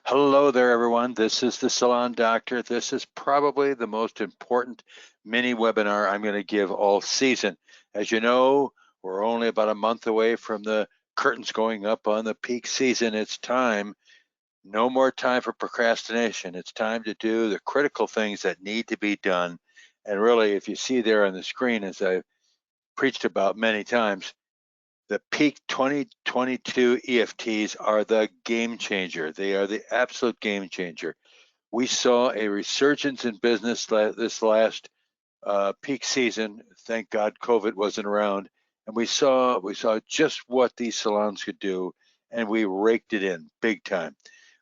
Hello there, everyone. This is the Salon Doctor. This is probably the most important mini webinar I'm going to give all season. As you know, we're only about a month away from the curtains going up on the peak season. It's time. No more time for procrastination. It's time to do the critical things that need to be done. And really, if you see there on the screen, as I've preached about many times, the peak 2022 EFTs are the game changer. They are the absolute game changer. We saw a resurgence in business this last peak season. Thank God COVID wasn't around. And we saw just what these salons could do, and we raked it in big time.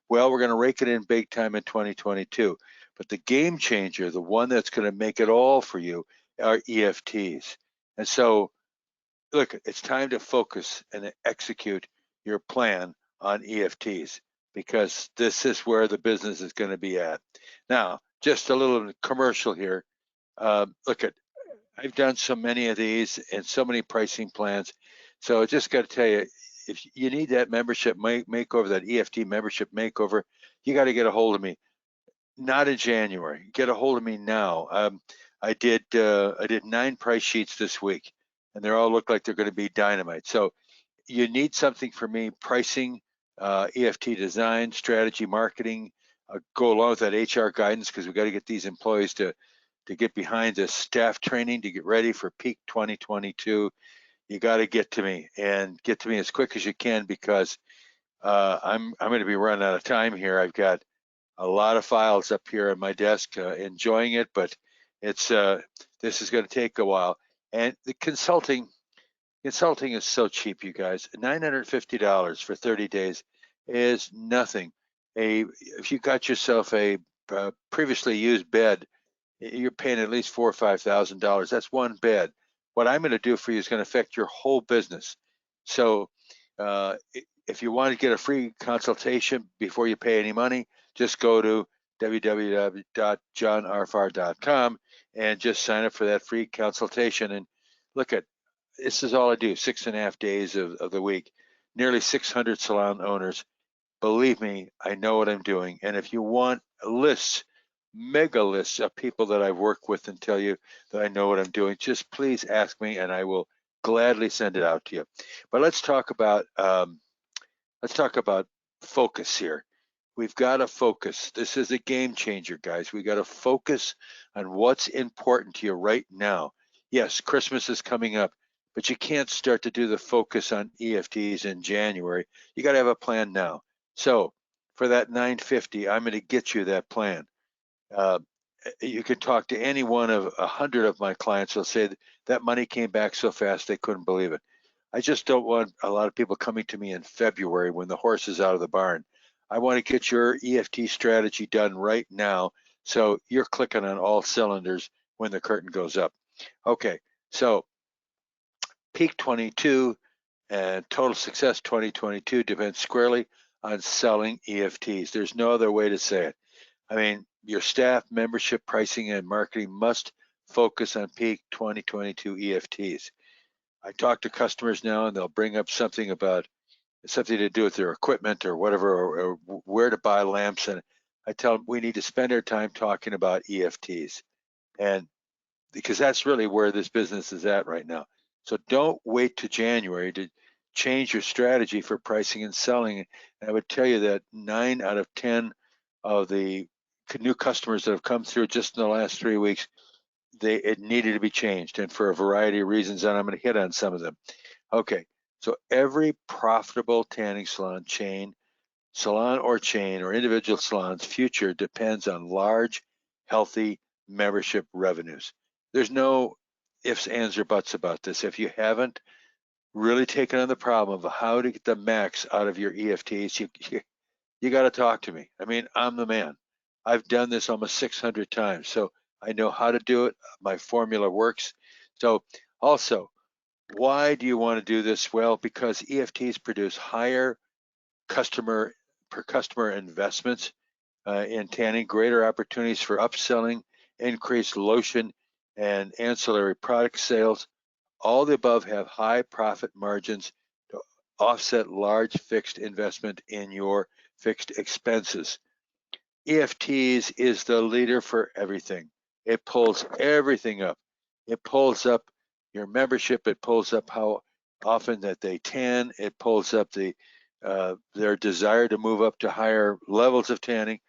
Well, we're going to rake it in big time in 2022. But the game changer, the one that's going to make it all for you, are EFTs. And so look, it's time to focus and execute your plan on EFTs because this is where the business is going to be at. Now, just a little commercial here. Look, I've done so many of these and so many pricing plans. So I just got to tell you, if you need that membership makeover, that EFT membership makeover, you got to get a hold of me. Not in January. Get a hold of me now. I did 9 price sheets this week, and they all look like they're going to be dynamite. So you need something for me: pricing, EFT design, strategy, marketing. Go along with that HR guidance because we got to get these employees to get behind this staff training to get ready for peak 2022. You got to get to me and get to me as quick as you can because I'm going to be running out of time here. I've got a lot of files up here on my desk, enjoying it, but it's this is going to take a while. And the consulting is so cheap, you guys. $950 for 30 days is nothing. If you got yourself a previously used bed, you're paying at least $4,000 or $5,000. That's one bed. What I'm going to do for you is going to affect your whole business. So if you want to get a free consultation before you pay any money, just go to www.johnrfarr.com and just sign up for that free consultation. And look at, this is all I do, 6.5 days of the week, nearly 600 salon owners. Believe me, I know what I'm doing. And if you want lists, mega lists of people that I've worked with and tell you that I know what I'm doing, just please ask me and I will gladly send it out to you. But let's talk about focus here. We've got to focus. This is a game changer, guys. We got to focus on what's important to you right now. Yes, Christmas is coming up, but you can't start to do the focus on EFTs in January. You got to have a plan now. So for that $950, I'm going to get you that plan. You could talk to any one of 100 of my clients. They'll say that money came back so fast they couldn't believe it. I just don't want a lot of people coming to me in February when the horse is out of the barn. I want to get your EFT strategy done right now, so you're clicking on all cylinders when the curtain goes up. Okay, so peak 22 and total success 2022 depends squarely on selling EFTs. There's no other way to say it. I mean, your staff, membership, pricing, and marketing must focus on peak 2022 EFTs. I talk to customers now and they'll bring up something about something to do with their equipment or whatever, or where to buy lamps. And I tell them we need to spend our time talking about EFTs. And because that's really where this business is at right now. So don't wait to January to change your strategy for pricing and selling. And I would tell you that 9 out of 10 of the new customers that have come through just in the last 3 weeks, it needed to be changed, and for a variety of reasons, and I'm going to hit on some of them. Okay, so every profitable tanning salon or individual salon's future depends on large, healthy membership revenues. There's no ifs, ands, or buts about this. If you haven't really taken on the problem of how to get the max out of your EFTs, you got to talk to me. I mean, I'm the man. I've done this almost 600 times, so I know how to do it. My formula works. So also, why do you want to do this? Well, because EFTs produce higher per customer investments in tanning, greater opportunities for upselling, increased lotion and ancillary product sales. All the above have high profit margins. offset large fixed investment in your fixed expenses. EFTs is the leader for everything. It pulls everything up. It pulls up your membership. It pulls up how often that they tan. It pulls up their desire to move up to higher levels of tanning.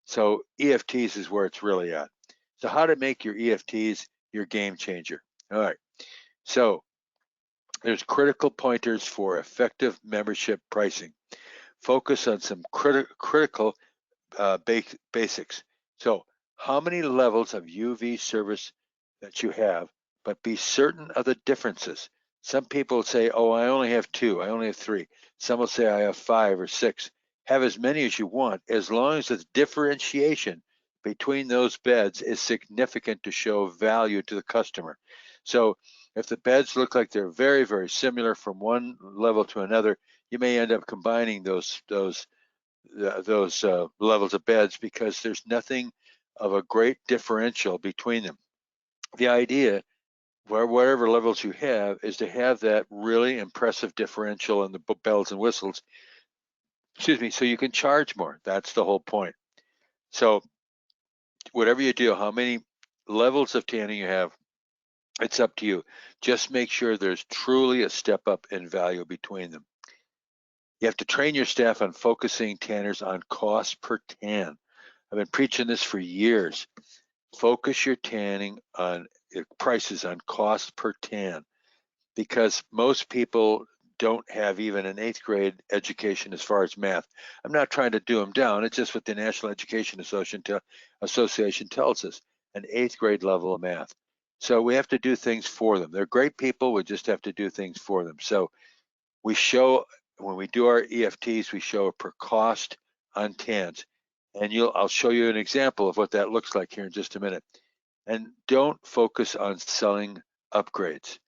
So EFTs is where it's really at. So how to make your EFTs your game changer. All right. So there's critical pointers for effective membership pricing. Focus on some critical basics. So how many levels of UV service that you have, but be certain of the differences. Some people say, oh, I only have 2, I only have 3. Some will say I have 5 or 6. Have as many as you want, as long as the differentiation between those beds is significant to show value to the customer. So if the beds look like they're very, very similar from one level to another, you may end up combining those levels of beds because there's nothing of a great differential between them. The idea, whatever levels you have, is to have that really impressive differential in the bells and whistles, excuse me, so you can charge more. That's the whole point. So whatever you do, how many levels of tanning you have, it's up to you. Just make sure there's truly a step up in value between them. You have to train your staff on focusing tanners on cost per tan. I've been preaching this for years. Focus your tanning on prices on cost per tan, because most people don't have even an 8th grade education as far as math. I'm not trying to do them down. It's just what the National Education Association tells us, an 8th grade level of math. So we have to do things for them. They're great people. We just have to do things for them. So we show, when we do our EFTs, we show a per cost on tans. And I'll show you an example of what that looks like here in just a minute. And don't focus on selling upgrades.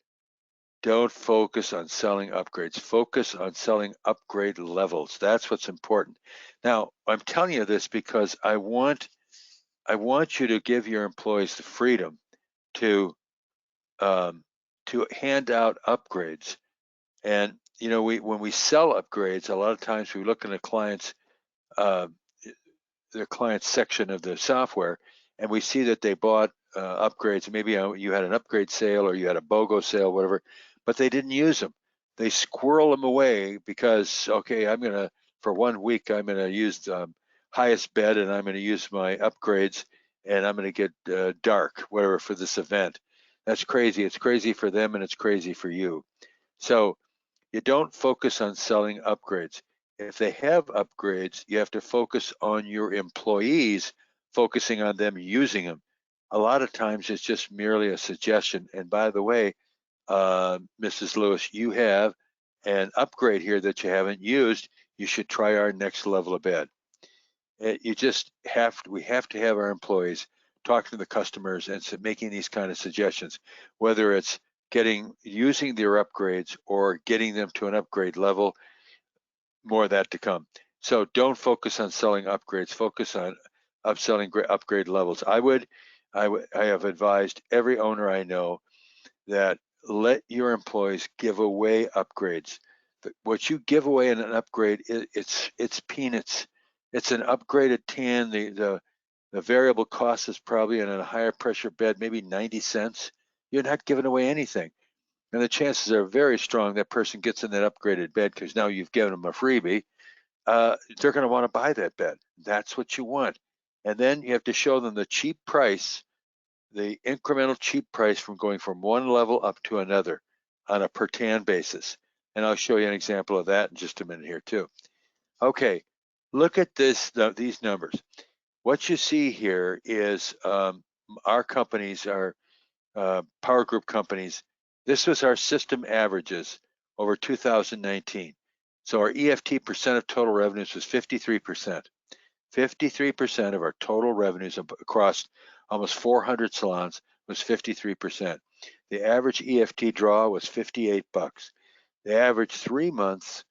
Don't focus on selling upgrades. Focus on selling upgrade levels. That's what's important. Now, I'm telling you this because I want you to give your employees the freedom to hand out upgrades. And you know, when we sell upgrades, a lot of times we look in the client's section of the software, and we see that they bought upgrades. Maybe you had an upgrade sale or you had a BOGO sale, whatever, but they didn't use them. They squirrel them away because, okay, for 1 week, I'm gonna use the highest bed and I'm gonna use my upgrades and I'm gonna get dark, whatever, for this event. That's crazy. It's crazy for them and it's crazy for you. So you don't focus on selling upgrades. If they have upgrades, you have to focus on your employees, focusing on them using them. A lot of times it's just merely a suggestion. And by the way, Mrs. Lewis, you have an upgrade here that you haven't used. You should try our next level of bed. We have to have our employees talking to the customers and making these kind of suggestions, whether it's using their upgrades or getting them to an upgrade level. More of that to come. So don't focus on selling upgrades. Focus on upselling upgrade levels. I have advised every owner I know that let your employees give away upgrades. What you give away in an upgrade, it's peanuts. It's an upgraded tan. The variable cost is probably in a higher pressure bed, maybe 90 cents. You're not giving away anything. And the chances are very strong that person gets in that upgraded bed because now you've given them a freebie. They're going to want to buy that bed. That's what you want. And then you have to show them the cheap price, the incremental cheap price from going from one level up to another on a per tan basis. And I'll show you an example of that in just a minute here too. Okay, look at these numbers. What you see here is our companies, our Power Group companies. This was our system averages over 2019. So our EFT percent of total revenues was 53%. 53% of our total revenues across almost 400 salons was 53%. The average EFT draw was $58. The average 3-month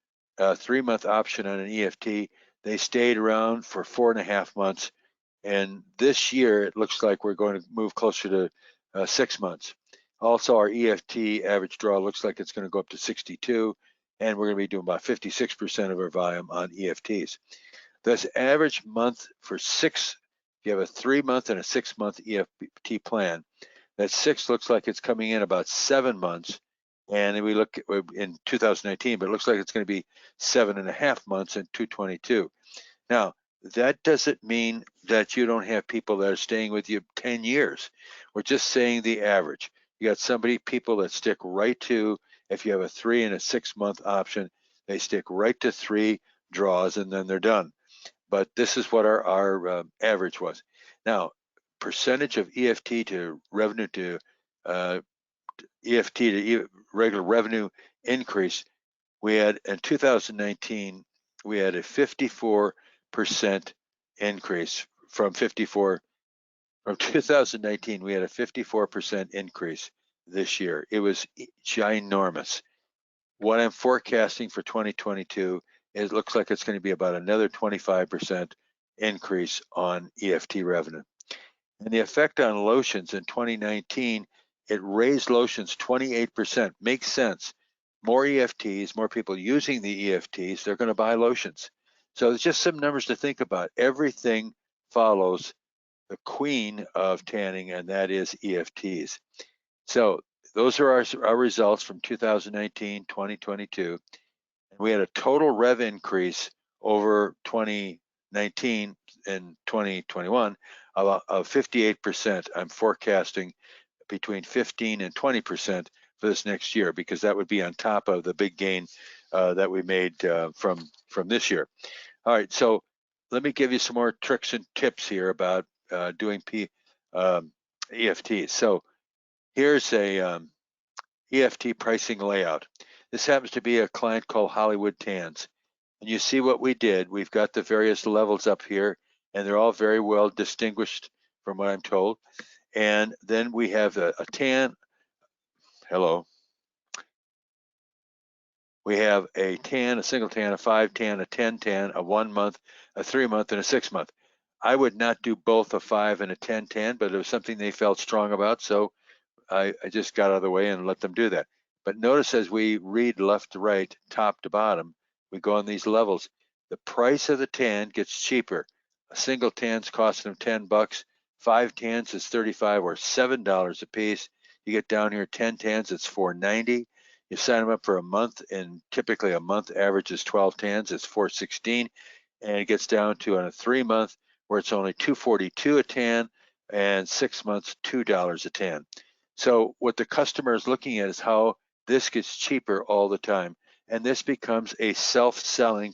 option on an EFT, they stayed around for 4.5 months. And this year, it looks like we're going to move closer to 6 months. Also, our EFT average draw looks like it's going to go up to 62. and we're going to be doing about 56% of our volume on EFTs. This average month for six, if you have a 3-month and a 6-month EFT plan, that 6 looks like it's coming in about 7 months, and we look in 2019, but it looks like it's going to be 7.5 months in 2022. Now, that doesn't mean that you don't have people that are staying with you 10 years. We're just saying the average. You got people that stick right to, if you have a 3 and a 6-month option, they stick right to 3 draws and then they're done. But this is what our average was. Now, percentage of EFT to revenue to EFT to regular revenue increase, we had in 2019, we had a 54% increase from 2019, we had a 54% increase this year. It was ginormous. What I'm forecasting for 2022, it looks like it's going to be about another 25% increase on EFT revenue. And the effect on lotions in 2019, it raised lotions 28%. Makes sense. More EFTs, more people using the EFTs, they're going to buy lotions. So it's just some numbers to think about. Everything follows the queen of tanning, and that is EFTs. So those are our results from 2019, 2022. And we had a total rev increase over 2019 and 2021 of 58%. I'm forecasting between 15 and 20% for this next year, because that would be on top of the big gain that we made from this year. All right, so let me give you some more tricks and tips here about doing EFTs. So here's a EFT pricing layout. This happens to be a client called Hollywood Tans. And you see what we did. We've got the various levels up here, and they're all very well distinguished from what I'm told. And then we have a tan. Hello. We have a tan, a single tan, a 5 tan, a 10 tan, a 1 month, a 3 month, and a 6 month. I would not do both a 5 and a 10 tan, but it was something they felt strong about, so I just got out of the way and let them do that. But notice as we read left to right, top to bottom, we go on these levels. The price of the tan gets cheaper. A single tan's costing them 10 bucks. 5 tans is 35 or $7 a piece. You get down here 10 tans, it's $4.90. You sign them up for a month, and typically a month averages 12 tans, it's $4.16. And it gets down to on a 3 month where it's only $2.42 a tan, and 6 months, $2 a tan. So what the customer is looking at is how this gets cheaper all the time. And this becomes a self-selling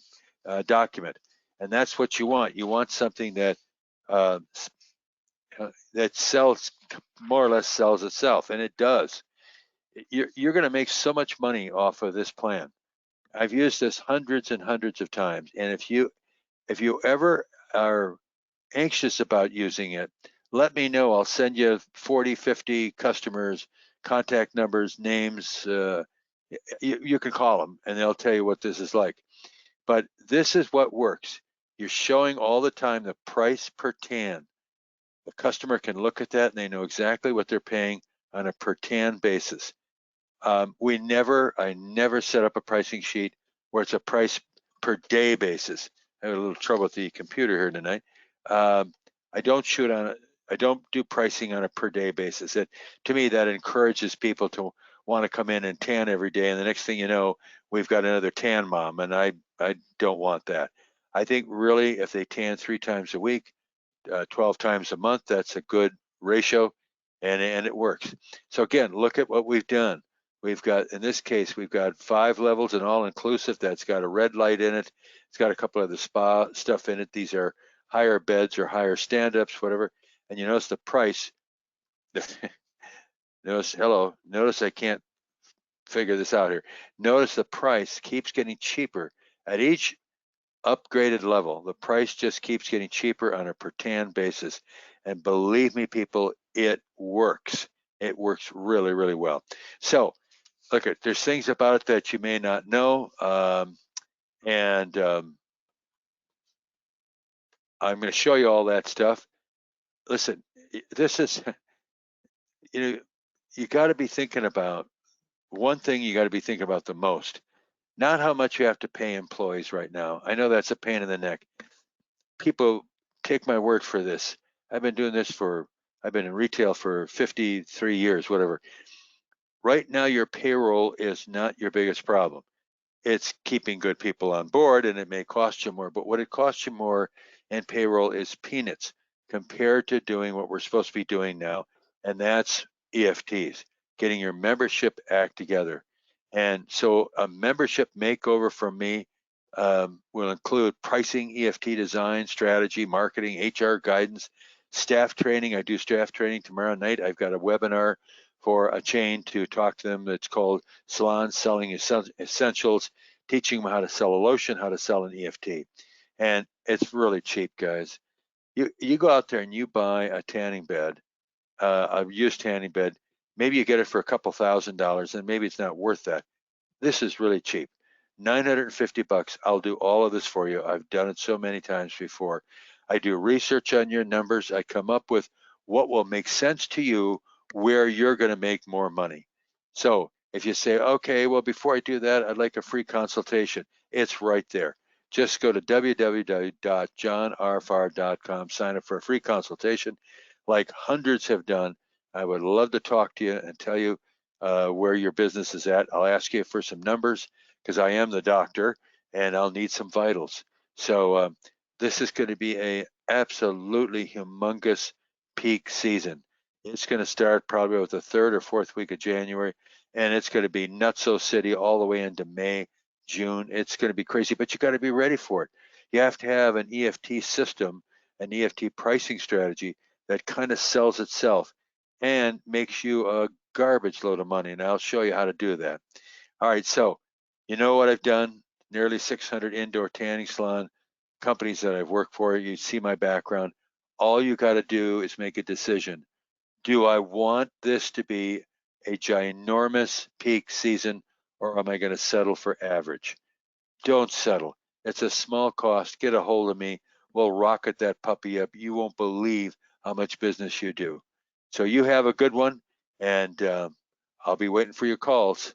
document. And that's what you want. You want something that that sells, more or less sells itself, and it does. You're going to make so much money off of this plan. I've used this hundreds and hundreds of times. And if you ever are anxious about using it, let me know. I'll send you 40, 50 customers, contact numbers, names. You can call them and they'll tell you what this is like. But this is what works. You're showing all the time the price per tan. The customer can look at that and they know exactly what they're paying on a per tan basis. I never set up a pricing sheet where it's a price per day basis. I had a little trouble with the computer here tonight. I don't do pricing on a per day basis. To me, that encourages people to want to come in and tan every day. And the next thing you know, we've got another tan mom, and I don't want that. I think really if they tan 3 times a week, 12 times a month, that's a good ratio, and it works. So again, look at what we've done. We've got, in this case, we've got 5 levels and all inclusive. That's got a red light in it. It's got a couple of the spa stuff in it. These are higher beds or higher stand-ups, whatever. And you notice the price. Notice I can't figure this out here. Notice the price keeps getting cheaper at each upgraded level. The price just keeps getting cheaper on a per tan basis. And believe me, people, it works. It works really, really well. So look, there's things about it that you may not know. I'm going to show you all that stuff. Listen, this is, you got to be thinking about one thing. You got to be thinking about the most. not how much you have to pay employees right now. I know that's a pain in the neck. People take my word for this. I've been in retail for 53 years, whatever. Right now, your payroll is not your biggest problem. It's keeping good people on board, and it may cost you more, but what it costs you more in payroll is peanuts compared to doing what we're supposed to be doing now, and that's EFTs, getting your membership act together. And so a membership makeover from me will include pricing, EFT design, strategy, marketing, HR guidance, staff training. I do staff training tomorrow night. I've got a webinar for a chain to talk to them. It's called Salons Selling Essentials, teaching them how to sell a lotion, how to sell an EFT. And it's really cheap, guys. You go out there and you buy a tanning bed, a used tanning bed. Maybe you get it for a couple $1,000s, and maybe it's not worth that. This is really cheap. $950. I'll do all of this for you. I've done it so many times before. I do research on your numbers. I come up with what will make sense to you, where you're going to make more money. So if you say, okay, well, before I do that, I'd like a free consultation, it's right there. Just go to www.johnrfarr.com, sign up for a free consultation, like hundreds have done. I would love to talk to you and tell you where your business is at. I'll ask you for some numbers because I am the doctor, and I'll need some vitals. So this is going to be a absolutely humongous peak season. It's going to start probably with the 3rd or 4th week of January, and it's going to be nutso city all the way into May, June. It's going to be crazy, but you got to be ready for it. You have to have an EFT system, an EFT pricing strategy that kind of sells itself and makes you a garbage load of money, and I'll show you how to do that. All right, so you know what I've done, nearly 600 indoor tanning salon companies that I've worked for. You see my background. All you got to do is make a decision. Do I want this to be a ginormous peak season, or am I going to settle for average? Don't settle. It's a small cost. Get a hold of me. We'll rocket that puppy up. You won't believe how much business you do. So you have a good one, and I'll be waiting for your calls.